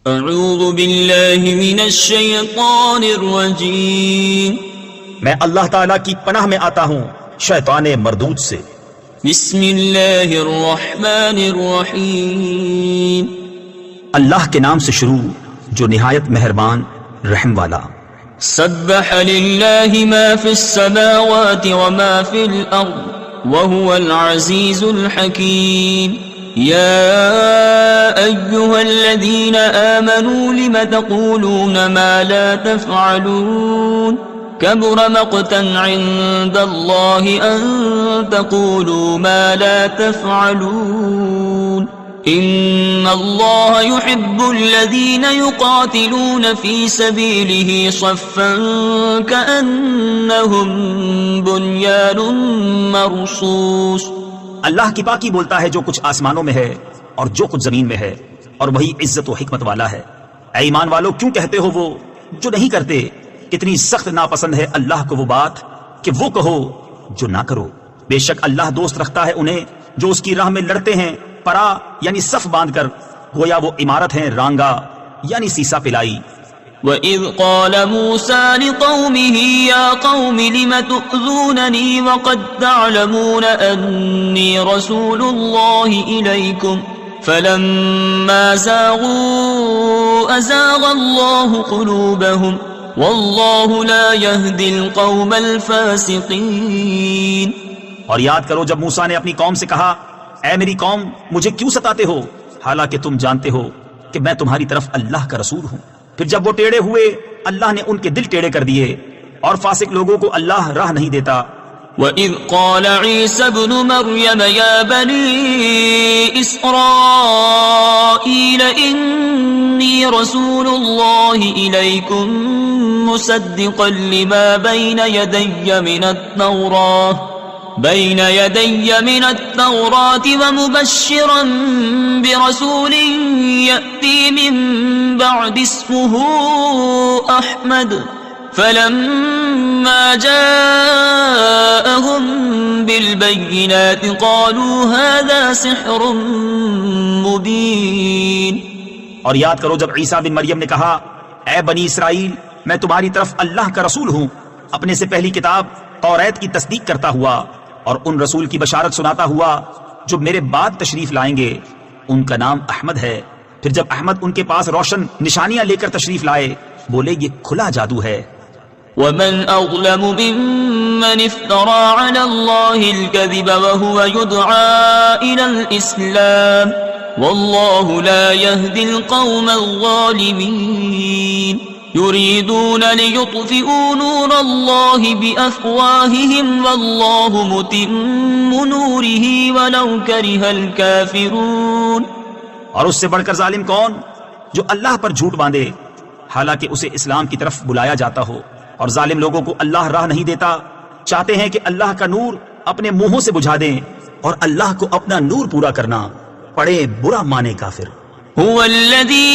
اعوذ باللہ من الشیطان الرجیم، میں اللہ تعالیٰ کی پناہ میں آتا ہوں شیطان مردود سے۔ بسم اللہ الرحمن الرحیم، اللہ کے نام سے شروع جو نہایت مہربان رحم والا۔ سبح للہ ما فی السماوات وما فی الارض وهو العزیز الحکیم۔ یا ایہا الذین آمنوا لم تقولون ما لا تفعلون کبر مقتا عند اللہ ان تقولوا ما لا تفعلون ان اللہ يحب الذین یقاتلون فی سبیلہ صفا کأنہم بنیان مرصوص۔ اللہ کی پاکی بولتا ہے جو کچھ آسمانوں میں ہے اور جو کچھ زمین میں ہے، اور وہی عزت و حکمت والا ہے۔ اے ایمان والو، کیوں کہتے ہو وہ جو نہیں کرتے؟ کتنی سخت ناپسند ہے اللہ کو وہ بات کہ وہ کہو جو نہ کرو۔ بے شک اللہ دوست رکھتا ہے انہیں جو اس کی راہ میں لڑتے ہیں پرا یعنی صف باندھ کر، گویا وہ عمارت ہیں رانگا یعنی سیسا پلائی۔ وَإِذْ قَالَ مُوسَى لِقَوْمِهِ يَا قَوْمِ لِمَ تُؤْذُونَنِي وَقَدْ تَعْلَمُونَ أَنِّي رَسُولُ اللَّهِ إِلَيْكُمْ فَلَمَّا زَاغُوا أَزَاغَ اللَّهُ قُلُوبَهُمْ وَاللَّهُ لَا يَهْدِي الْقَوْمَ الْفَاسِقِينَ۔ اور یاد کرو جب موسیٰ نے اپنی قوم سے کہا، اے میری قوم مجھے کیوں ستاتے ہو حالانکہ تم جانتے ہو کہ میں تمہاری طرف اللہ کا رسول ہوں۔ پھر جب وہ ٹیڑے ہوئے اللہ نے ان کے دل ٹیڑے کر دیے، اور فاسق لوگوں کو اللہ راہ نہیں دیتا۔ وَإِذْ قَالَ عِيسَى ابْنُ مَرْيَمَ يَا بَنِي إِسْرَائِيلَ إِنِّي رَسُولُ اللَّهِ إِلَيْكُمْ مُصَدِّقًا لِمَا بَيْنَ يَدَيَّ مِنَ التَّوْرَاةِ وَمُبَشِّرًا بِرَسُولٍ يَأْتِي مِن بَعْدِ اسْمُهُ أَحْمَدُ فَلَمَّا جَاءَهُم بِالْبَيِّنَاتِ قَالُوا هَذَا سِحْرٌ مُبِينٌ۔ اور یاد کرو جب عیسیٰ بن مریم نے کہا، اے بنی اسرائیل میں تمہاری طرف اللہ کا رسول ہوں، اپنے سے پہلی کتاب توریت کی تصدیق کرتا ہوا اور ان رسول کی بشارت سناتا ہوا جو میرے بعد تشریف لائیں گے، ان کا نام احمد ہے۔ پھر جب احمد ان کے پاس روشن نشانیاں لے کر تشریف لائے، بولے یہ کھلا جادو ہے۔ وَمَنْ أَظْلَمُ مِمَّنِ افْتَرَى عَلَى اللَّهِ الْكَذِبَ وَهُوَ يُدْعَى إِلَى الْإِسْلَامِ وَاللَّهُ لَا يَهْدِي الْقَوْمَ الظَّالِمِينَ۔ يريدون ليطفئوا نور الله بأفواههم والله متم نوره ولو كره الكافرون۔ اور اس سے بڑھ کر ظالم کون جو اللہ پر جھوٹ باندھے حالانکہ اسے اسلام کی طرف بلایا جاتا ہو، اور ظالم لوگوں کو اللہ راہ نہیں دیتا، چاہتے ہیں کہ اللہ کا نور اپنے منہوں سے بجھا دیں، اور اللہ کو اپنا نور پورا کرنا پڑے برا مانے کافر۔ هو الذي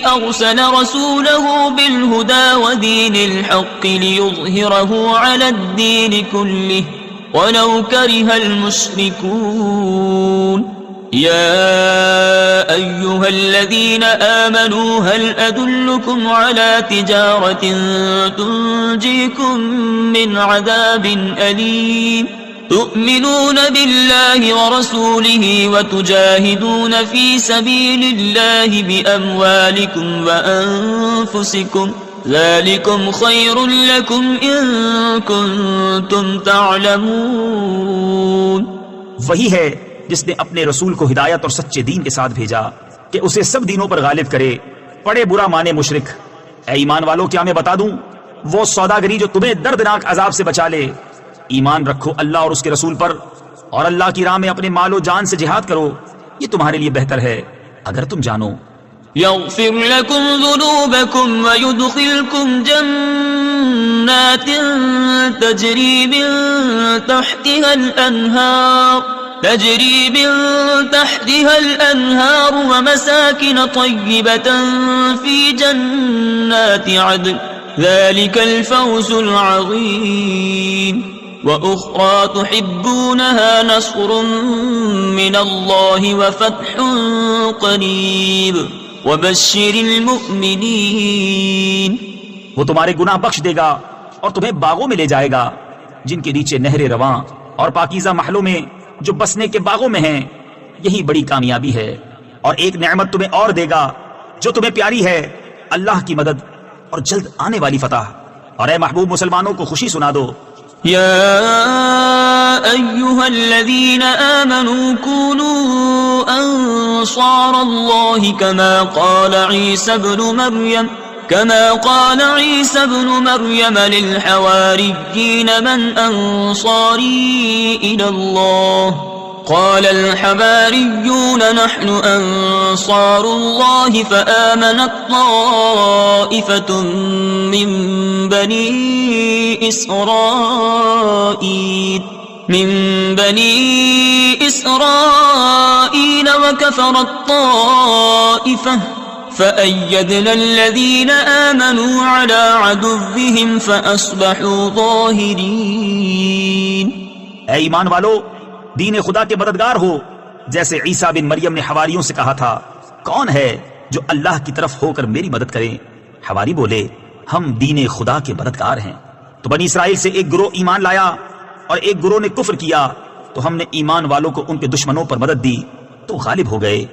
أرسل رسوله بالهدى ودين الحق ليظهره على الدين كله ولو كره المشركون۔ يا أيها الذين آمنوا هل أدلكم على تجارة تنجيكم من عذاب أليم تؤمنون بالله ورسوله وتجاهدون في سبيل الله بأموالكم وأنفسكم ذلكم خير لكم إن كنتم تعلمون۔ وہی ہے جس نے اپنے رسول کو ہدایت اور سچے دین کے ساتھ بھیجا کہ اسے سب دینوں پر غالب کرے، پڑے برا مانے مشرک۔ اے ایمان والو، کیا میں بتا دوں وہ سوداگری جو تمہیں دردناک عذاب سے بچا لے؟ ایمان رکھو اللہ اور اس کے رسول پر، اور اللہ کی راہ میں اپنے مال و جان سے جہاد کرو، یہ تمہارے لیے بہتر ہے اگر تم جانو۔ يغفر لكم ذنوبكم ويدخلكم جنات تجري من تحتها الأنهار ومساكن طيبة في جنات عدن ذلك الفوز العظيم۔ وأخرى تحبونها نصر من الله وفتح قريب۔ وبشر المؤمنین. وہ تمہارے گناہ بخش دے گا اور تمہیں باغوں میں لے جائے گا جن کے نیچے نہریں رواں اور پاکیزہ محلوں میں جو بسنے کے باغوں میں ہیں. یہی بڑی کامیابی ہے. اور ایک نعمت تمہیں اور دے گا جو تمہیں پیاری ہے، اللہ کی مدد اور جلد آنے والی فتح. اور اے محبوب مسلمانوں کو خوشی سنا دو. يا أيها الذين آمنوا كونوا أنصار الله كما قال عيسى ابن مريم للحواريين من أنصاري إلى الله قال الحواريون نحن أنصار الله فآمنت طائفة من بني إسرائيل وكفرت طائفة فأيدنا الذين آمنوا على عدوهم فأصبحوا ظاهرين. اے ایمان والو، دین خدا کے مددگار ہو جیسے عیسیٰ بن مریم نے حواریوں سے کہا تھا، کون ہے جو اللہ کی طرف ہو کر میری مدد کرے؟ حواری بولے، ہم دین خدا کے مددگار ہیں. تو بنی اسرائیل سے ایک گروہ ایمان لایا اور ایک گروہ نے کفر کیا، تو ہم نے ایمان والوں کو ان کے دشمنوں پر مدد دی تو غالب ہو گئے.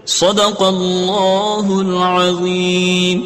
صدق اللہ العظیم.